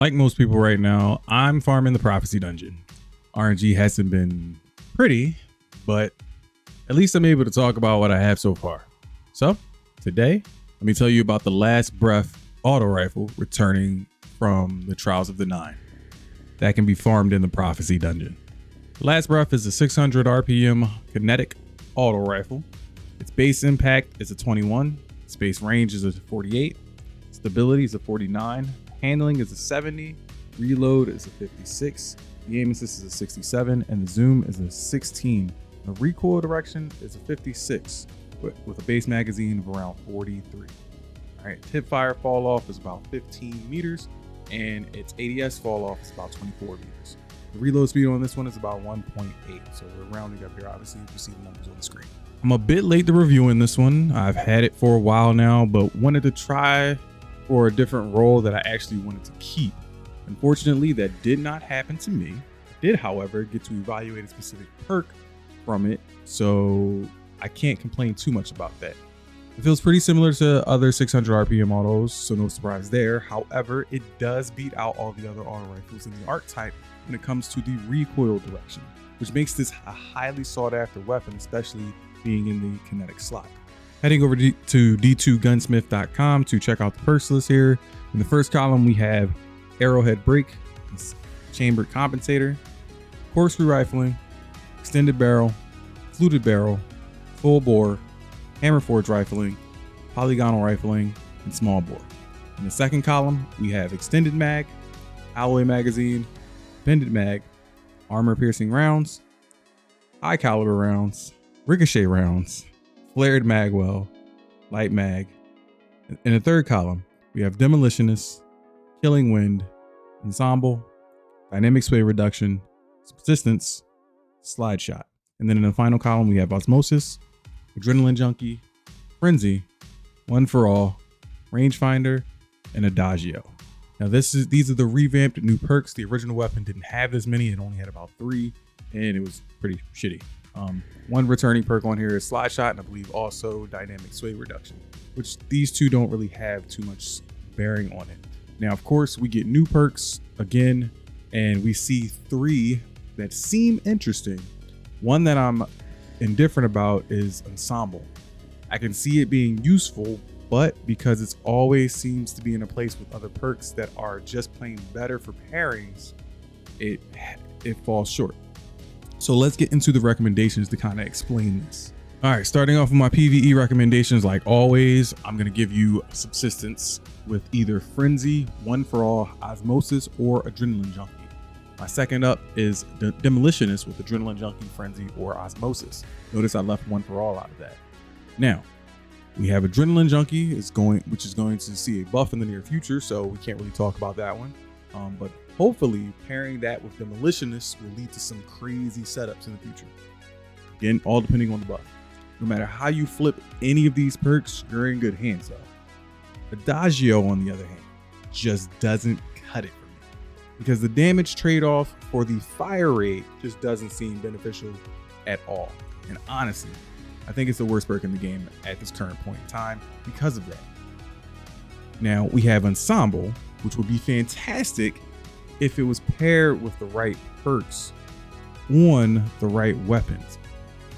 Like most people right now, I'm farming the Prophecy Dungeon. RNG hasn't been pretty, but at least I'm able to talk about what I have so far. So today, let me tell you about the Last Breath auto rifle returning from the Trials of the Nine that can be farmed in the Prophecy Dungeon. The Last Breath is a 600 RPM kinetic auto rifle. Its base impact is a 21, its base range is a 48, stability is a 49, handling is a 70, reload is a 56, the aim assist is a 67, and the zoom is a 16. The recoil direction is a 56 with a base magazine of around 43. All right, tip fire fall off is about 15 meters, and its ADS fall off is about 24 meters. The reload speed on this one is about 1.8, so we're rounding up here, obviously, if you see the numbers on the screen. I'm a bit late to reviewing this one. I've had it for a while now, but wanted to try for a different role that I actually wanted to keep. Unfortunately, that did not happen to me. I did, however, get to evaluate a specific perk from it, so I can't complain too much about that. It feels pretty similar to other 600 RPM autos, so no surprise there. However, it does beat out all the other auto rifles in the archetype when it comes to the recoil direction, which makes this a highly sought after weapon, especially being in the kinetic slot. Heading over to d2gunsmith.com to check out the perks list here. In the first column, we have arrowhead brake, chambered compensator, corkscrew rifling, extended barrel, fluted barrel, full bore, hammer forge rifling, polygonal rifling, and small bore. In the second column, we have extended mag, alloy magazine, bended mag, armor piercing rounds, high caliber rounds, ricochet rounds, flared magwell, light mag. In the third column, we have demolitionist, killing wind, ensemble, dynamic sway reduction, persistence, slide shot. And then in the final column, we have osmosis, adrenaline junkie, frenzy, one for all, rangefinder, and adagio. Now these are the revamped new perks. The original weapon didn't have this many. It only had about 3, and it was pretty shitty. One returning perk on here is slide shot, and I believe also dynamic sway reduction, which these two don't really have too much bearing on it. Now, of course, we get new perks again, and we see 3 that seem interesting. One that I'm indifferent about is Ensemble. I can see it being useful, but because it always seems to be in a place with other perks that are just plain better for pairings, it falls short. So let's get into the recommendations to kind of explain this. All right, starting off with my PvE recommendations, like always, I'm going to give you subsistence with either Frenzy, One for All, Osmosis, or Adrenaline Junkie. My second up is the Demolitionist with Adrenaline Junkie, Frenzy, or Osmosis. Notice I left One for All out of that. Now, we have Adrenaline Junkie, which is going to see a buff in the near future, so we can't really talk about that one. But hopefully pairing that with Demolitionist will lead to some crazy setups in the future. Again, all depending on the buff. No matter how you flip any of these perks, you're in good hands though. Adagio, on the other hand, just doesn't cut it for me, because the damage trade-off for the fire rate just doesn't seem beneficial at all. And honestly, I think it's the worst perk in the game at this current point in time because of that. Now we have Ensemble, which would be fantastic if it was paired with the right perks on the right weapons.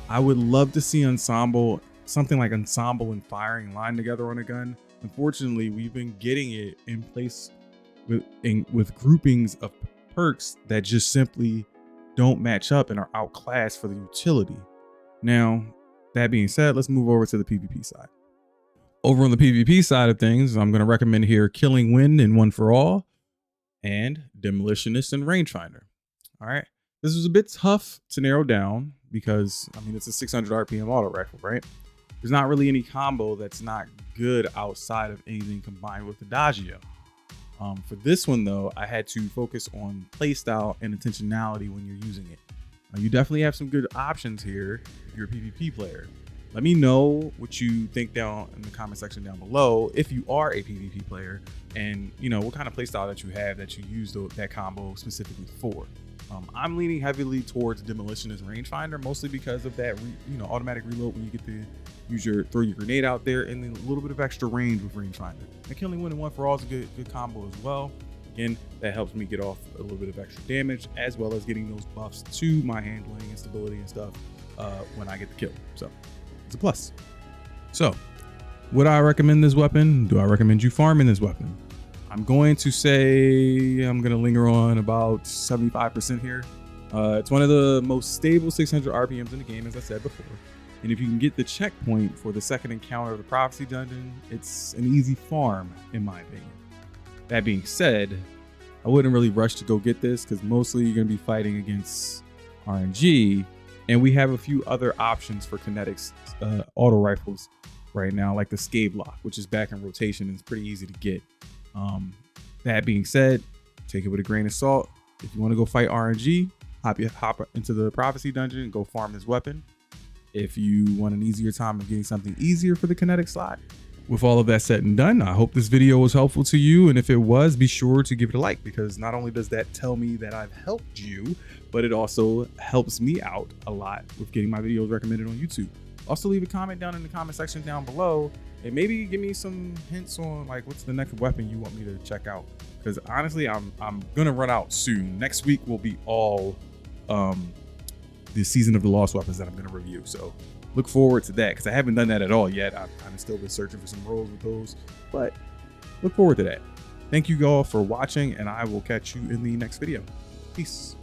I would love to see something like Ensemble and firing line together on a gun. Unfortunately, we've been getting it in place with groupings of perks that just simply don't match up and are outclassed for the utility. Now, that being said, let's move over to the PvP side. Over on the PvP side of things, I'm going to recommend here Killing Wind and One for All, and Demolitionist and Rangefinder. All right. This was a bit tough to narrow down because, I mean, it's a 600 RPM auto rifle, right? There's not really any combo that's not good outside of anything combined with Adagio. For this one, though, I had to focus on playstyle and intentionality when you're using it. You definitely have some good options here if you're a PvP player. Let me know what you think down in the comment section down below if you are a PvP player, and what kind of playstyle that you have that you use that combo specifically for. I'm leaning heavily towards Demolitionist Rangefinder, mostly because of that automatic reload when you get to throw your grenade out there, and then a little bit of extra range with Rangefinder. And Killing Wind and One for All is a good combo as well. Again, that helps me get off a little bit of extra damage, as well as getting those buffs to my handling and stability and stuff when I get the kill. So it's a plus. So would I recommend this weapon? Do I recommend you farming this weapon? I'm going to say I'm going to linger on about 75% here. It's one of the most stable 600 RPMs in the game, as I said before. And if you can get the checkpoint for the second encounter of the Prophecy Dungeon, it's an easy farm, in my opinion. That being said, I wouldn't really rush to go get this because mostly you're going to be fighting against RNG. And we have a few other options for kinetics auto rifles right now, like the Scave Lock, which is back in rotation and it's pretty easy to get. That being said, take it with a grain of salt. If you want to go fight RNG, hop into the Prophecy Dungeon and go farm this weapon. If you want an easier time of getting something easier for the kinetic slot. With all of that said and done, I hope this video was helpful to you. And if it was, be sure to give it a like, because not only does that tell me that I've helped you, but it also helps me out a lot with getting my videos recommended on YouTube. Also, leave a comment down in the comment section down below and maybe give me some hints on like what's the next weapon you want me to check out. Because honestly, I'm gonna run out soon. Next week will be all the Season of the Lost weapons that I'm gonna review. So look forward to that, because I haven't done that at all yet. I've kind of still been searching for some roles with those, but look forward to that. Thank you all for watching, and I will catch you in the next video. Peace.